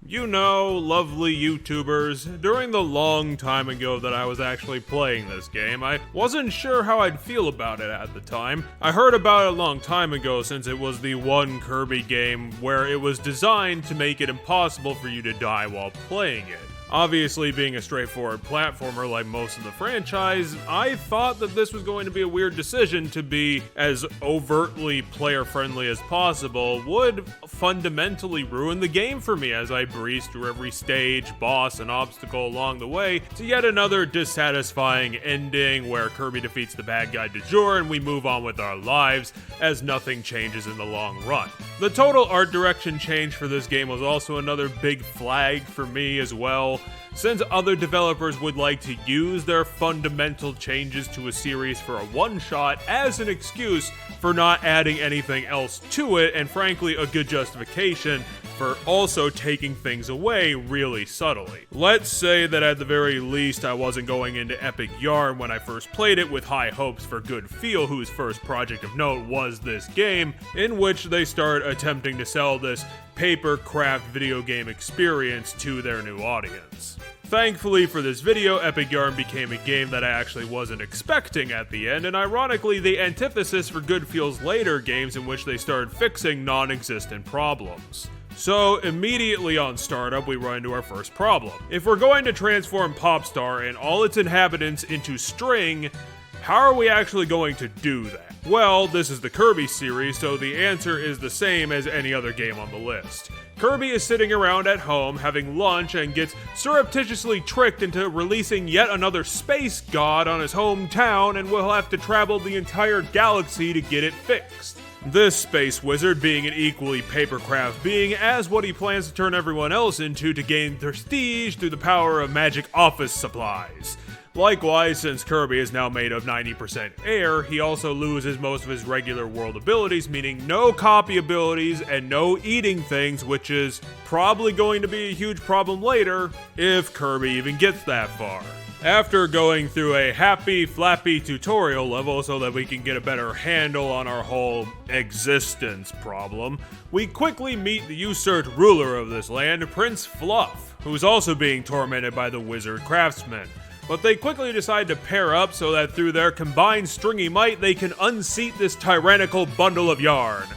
You know, lovely YouTubers, during the long time ago that I was actually playing this game, I wasn't sure how I'd feel about it at the time. I heard about it a long time ago since it was the one Kirby game where it was designed to make it impossible for you to die while playing it. Obviously, being a straightforward platformer like most of the franchise, I thought that this was going to be a weird decision to be as overtly player-friendly as possible would fundamentally ruin the game for me as I breezed through every stage, boss, and obstacle along the way to yet another dissatisfying ending where Kirby defeats the bad guy du jour and we move on with our lives as nothing changes in the long run. The total art direction change for this game was also another big flag for me as well, since other developers would like to use their fundamental changes to a series for a one-shot as an excuse for not adding anything else to it, and frankly a good justification for also taking things away really subtly. Let's say that at the very least I wasn't going into Epic Yarn when I first played it with high hopes for Good Feel, whose first project of note was this game, in which they start attempting to sell this paper-craft video game experience to their new audience. Thankfully for this video, Epic Yarn became a game that I actually wasn't expecting at the end, and ironically the antithesis for Good Feel's later games in which they started fixing non-existent problems. So, immediately on startup, we run into our first problem. If we're going to transform Popstar and all its inhabitants into string, how are we actually going to do that? Well, this is the Kirby series, so the answer is the same as any other game on the list. Kirby is sitting around at home having lunch and gets surreptitiously tricked into releasing yet another space god on his hometown and will have to travel the entire galaxy to get it fixed. This space wizard, being an equally papercraft being, as what he plans to turn everyone else into to gain prestige through the power of magic office supplies. Likewise, since Kirby is now made of 90% air, he also loses most of his regular world abilities, meaning no copy abilities and no eating things, which is probably going to be a huge problem later, if Kirby even gets that far. After going through a happy, flappy tutorial level so that we can get a better handle on our whole existence problem, we quickly meet the usurped ruler of this land, Prince Fluff, who's also being tormented by the wizard craftsman. But they quickly decide to pair up so that through their combined stringy might they can unseat this tyrannical bundle of yarn.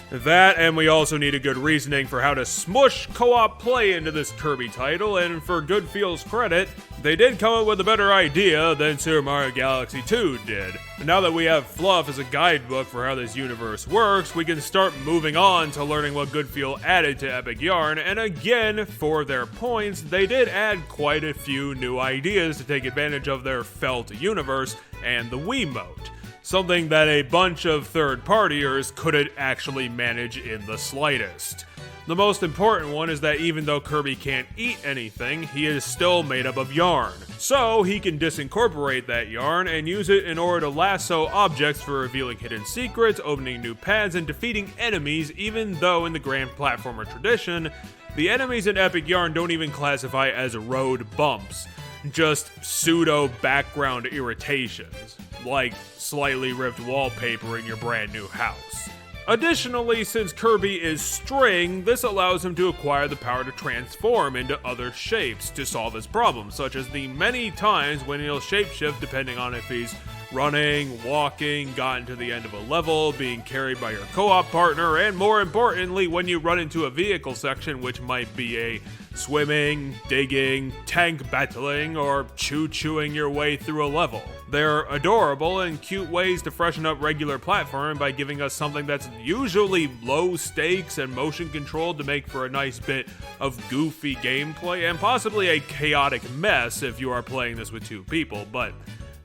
That, and we also need a good reasoning for how to smush co-op play into this Kirby title, and for Good Feel's credit, they did come up with a better idea than Super Mario Galaxy 2 did. And now that we have Fluff as a guidebook for how this universe works, we can start moving on to learning what Good Feel added to Epic Yarn, and again, for their points, they did add quite a few new ideas to take advantage of their felt universe and the Wiimote. Something that a bunch of third-partiers couldn't actually manage in the slightest. The most important one is that even though Kirby can't eat anything, he is still made up of yarn. So he can disincorporate that yarn and use it in order to lasso objects for revealing hidden secrets, opening new paths, and defeating enemies, even though in the grand platformer tradition, the enemies in Epic Yarn don't even classify as road bumps, just pseudo background irritations, like slightly ripped wallpaper in your brand new house. Additionally, since Kirby is string, this allows him to acquire the power to transform into other shapes to solve his problems, such as the many times when he'll shapeshift depending on if he's running, walking, gotten to the end of a level, being carried by your co-op partner, and more importantly, when you run into a vehicle section, which might be a swimming, digging, tank battling, or choo-chooing your way through a level. They're adorable and cute ways to freshen up regular platforming by giving us something that's usually low stakes and motion controlled to make for a nice bit of goofy gameplay and possibly a chaotic mess if you are playing this with two people, but,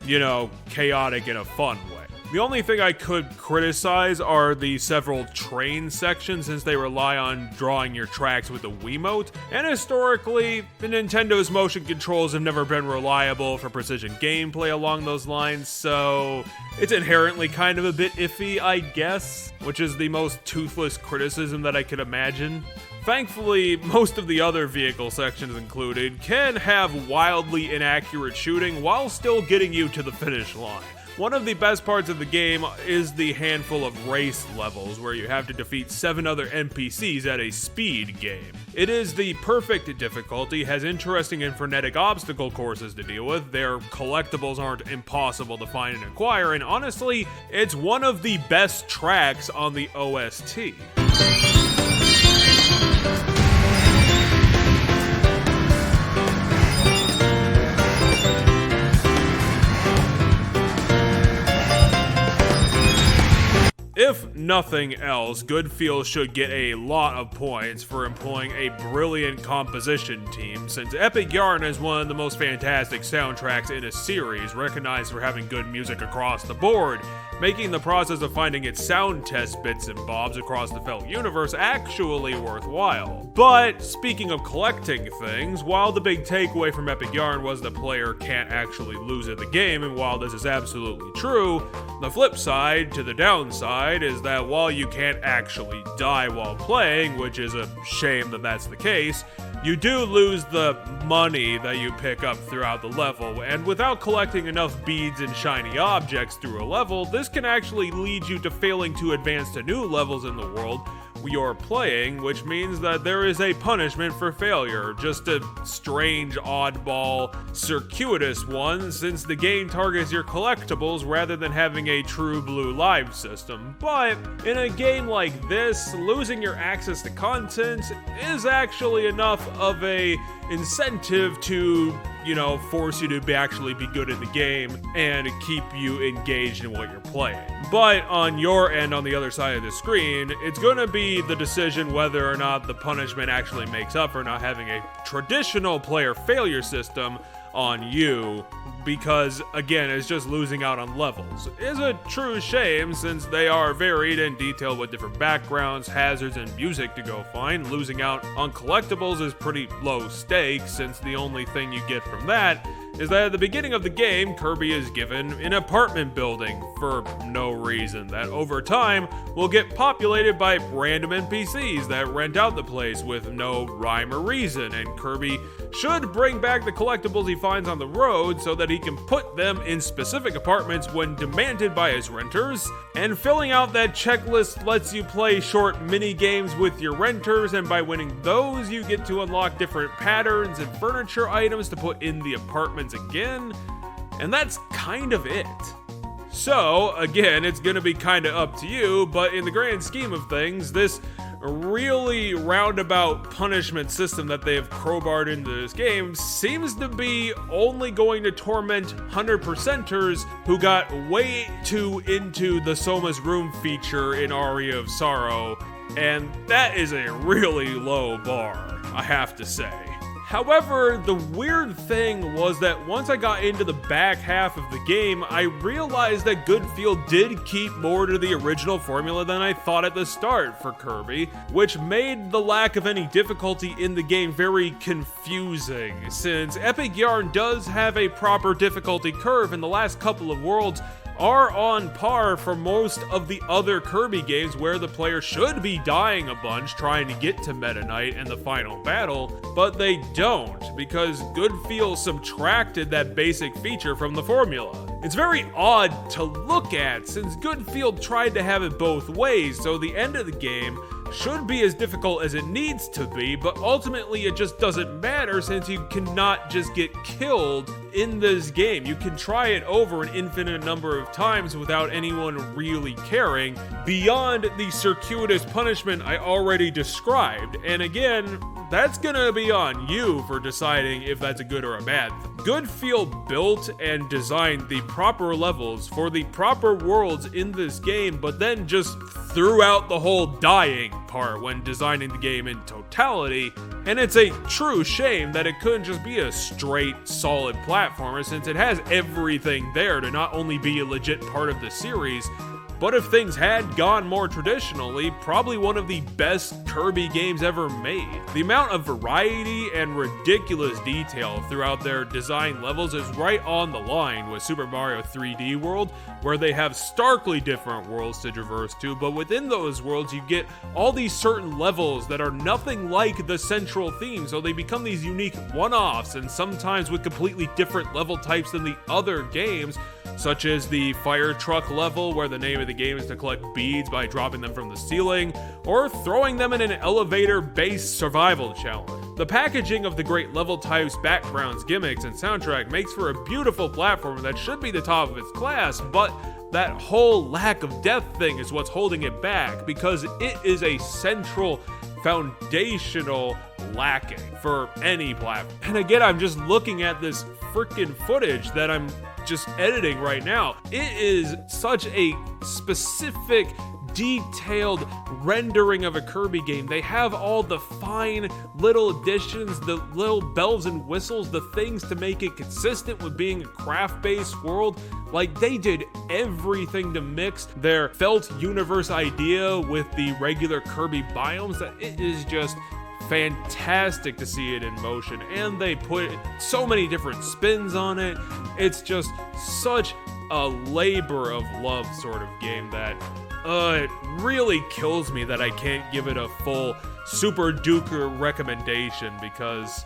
you know, chaotic in a fun way. The only thing I could criticize are the several train sections since they rely on drawing your tracks with the Wiimote, and historically, Nintendo's motion controls have never been reliable for precision gameplay along those lines, so it's inherently kind of a bit iffy, I guess, which is the most toothless criticism that I could imagine. Thankfully, most of the other vehicle sections included can have wildly inaccurate shooting while still getting you to the finish line. One of the best parts of the game is the handful of race levels where you have to defeat 7 other NPCs at a speed game. It is the perfect difficulty, has interesting and frenetic obstacle courses to deal with, their collectibles aren't impossible to find and acquire, and honestly, it's one of the best tracks on the OST. If nothing else, Goodfeel should get a lot of points for employing a brilliant composition team, since Epic Yarn is one of the most fantastic soundtracks in a series, recognized for having good music across the board, making the process of finding its sound test bits and bobs across the Felt universe actually worthwhile. But speaking of collecting things, while the big takeaway from Epic Yarn was the player can't actually lose at the game, and while this is absolutely true, the flip side to the downside is that while you can't actually die while playing, which is a shame that that's the case, you do lose the money that you pick up throughout the level, and without collecting enough beads and shiny objects through a level, this can actually lead you to failing to advance to new levels in the world you're playing, which means that there is a punishment for failure, just a strange, oddball, circuitous one, since the game targets your collectibles rather than having a true blue live system. But in a game like this, losing your access to content is actually enough of a incentive to, force you to actually be good at the game and keep you engaged in what you're playing. But on your end, on the other side of the screen, it's going to be the decision whether or not the punishment actually makes up for not having a traditional player failure system on you, because again, it's just losing out on levels. It's a true shame since they are varied and detailed with different backgrounds, hazards, and music to go find. Losing out on collectibles is pretty low stakes since the only thing you get from that is that at the beginning of the game, Kirby is given an apartment building for no reason that over time will get populated by random NPCs that rent out the place with no rhyme or reason, and Kirby should bring back the collectibles he finds on the road so that he can put them in specific apartments when demanded by his renters, and filling out that checklist lets you play short mini games with your renters, and by winning those you get to unlock different patterns and furniture items to put in the apartments again, and that's kind of it. So again, it's gonna be kinda up to you, but in the grand scheme of things, this really roundabout punishment system that they have crowbarred into this game seems to be only going to torment 100%ers who got way too into the Soma's Room feature in Aria of Sorrow, and that is a really low bar, I have to say. However, the weird thing was that once I got into the back half of the game, I realized that Goodfeel did keep more to the original formula than I thought at the start for Kirby, which made the lack of any difficulty in the game very confusing, since Epic Yarn does have a proper difficulty curve, and the last couple of worlds are on par for most of the other Kirby games where the player should be dying a bunch trying to get to Meta Knight and the final battle, but they don't, because Goodfeel subtracted that basic feature from the formula. It's very odd to look at, since Goodfeel tried to have it both ways, so the end of the game should be as difficult as it needs to be, but ultimately it just doesn't matter since you cannot just get killed in this game. You can try it over an infinite number of times without anyone really caring, beyond the circuitous punishment I already described. And again, that's gonna be on you for deciding if that's a good or a bad thing. Goodfeel built and designed the proper levels for the proper worlds in this game, but then just threw out the whole dying part when designing the game in totality, and it's a true shame that it couldn't just be a straight, solid platformer, since it has everything there to not only be a legit part of the series, but if things had gone more traditionally, probably one of the best Kirby games ever made. The amount of variety and ridiculous detail throughout their design levels is right on the line with Super Mario 3D World, where they have starkly different worlds to traverse to, but within those worlds you get all these certain levels that are nothing like the central theme, so they become these unique one-offs, and sometimes with completely different level types than the other games, such as the fire truck level where the name of the game is to collect beads by dropping them from the ceiling, or throwing them in an elevator-based survival challenge. The packaging of the great level types, backgrounds, gimmicks, and soundtrack makes for a beautiful platformer that should be the top of its class, but that whole lack of depth thing is what's holding it back, because it is a central, foundational lacking for any platform. And again, I'm just looking at this freaking footage that I'm just editing right now. It is such a specific, detailed rendering of a Kirby game. They have all the fine little additions, the little bells and whistles, the things to make it consistent with being a craft-based world. Like, they did everything to mix their felt universe idea with the regular Kirby biomes that it is just fantastic to see it in motion, and they put so many different spins on it. It's just such a labor of love sort of game that it really kills me that I can't give it a full super duper recommendation, because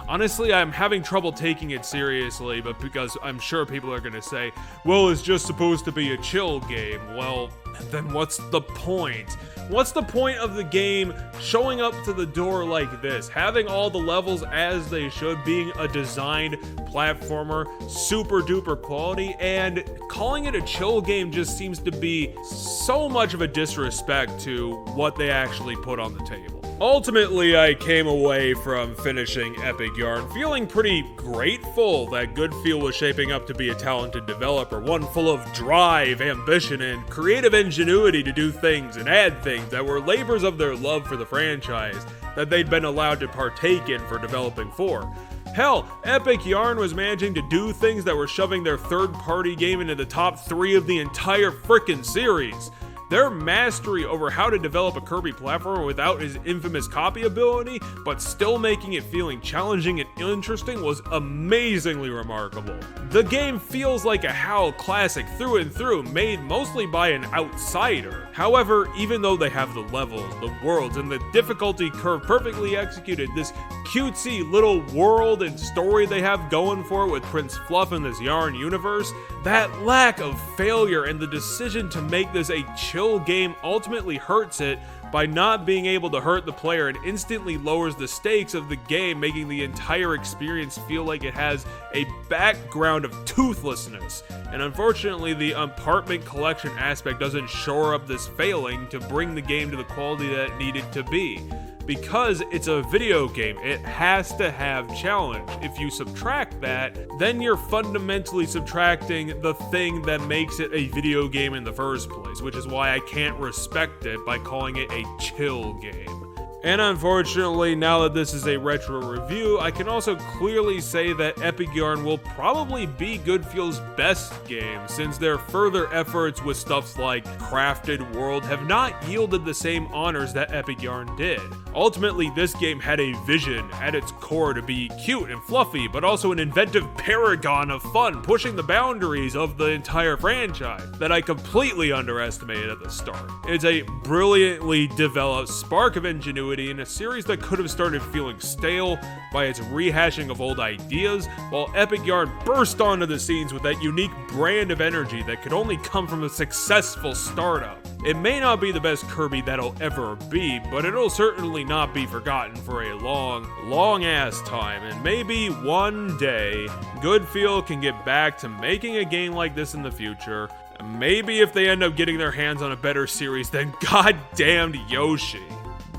honestly, I'm having trouble taking it seriously, but because I'm sure people are gonna say, well, it's just supposed to be a chill game. Well, then what's the point? What's the point of the game showing up to the door like this, having all the levels as they should, being a designed platformer, super duper quality, and calling it a chill game just seems to be so much of a disrespect to what they actually put on the table. Ultimately, I came away from finishing Epic Yarn feeling pretty grateful that Goodfeel was shaping up to be a talented developer, one full of drive, ambition, and creative ingenuity to do things and add things that were labors of their love for the franchise that they'd been allowed to partake in for developing for. Hell, Epic Yarn was managing to do things that were shoving their third-party game into the top 3 of the entire frickin' series. Their mastery over how to develop a Kirby platformer without his infamous copy ability, but still making it feeling challenging and interesting, was amazingly remarkable. The game feels like a HAL classic through and through, made mostly by an outsider. However, even though they have the levels, the worlds, and the difficulty curve perfectly executed, this cutesy little world and story they have going for it with Prince Fluff in this Yarn universe, that lack of failure and the decision to make this a chill game ultimately hurts it by not being able to hurt the player and instantly lowers the stakes of the game, making the entire experience feel like it has a background of toothlessness. And unfortunately, the apartment collection aspect doesn't shore up this failing to bring the game to the quality that it needed to be. Because it's a video game, it has to have challenge. If you subtract that, then you're fundamentally subtracting the thing that makes it a video game in the first place, which is why I can't respect it by calling it a chill game. And unfortunately, now that this is a retro review, I can also clearly say that Epic Yarn will probably be Goodfeel's best game, since their further efforts with stuff like Crafted World have not yielded the same honors that Epic Yarn did. Ultimately, this game had a vision at its core to be cute and fluffy, but also an inventive paragon of fun, pushing the boundaries of the entire franchise that I completely underestimated at the start. It's a brilliantly developed spark of ingenuity in a series that could have started feeling stale by its rehashing of old ideas, while Epic Yarn burst onto the scenes with that unique brand of energy that could only come from a successful startup. It may not be the best Kirby that'll ever be, but it'll certainly not be forgotten for a long ass time, and maybe one day, Goodfeel can get back to making a game like this in the future. Maybe if they end up getting their hands on a better series than goddamned Yoshi.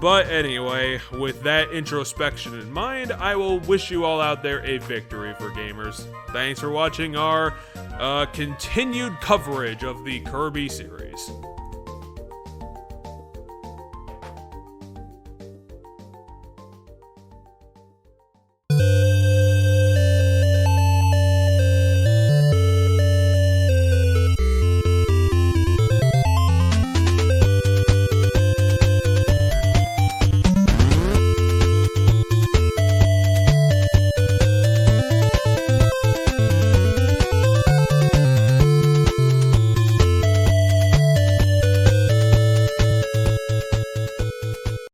But anyway, with that introspection in mind, I will wish you all out there a victory for gamers. Thanks for watching our continued coverage of the Kirby series.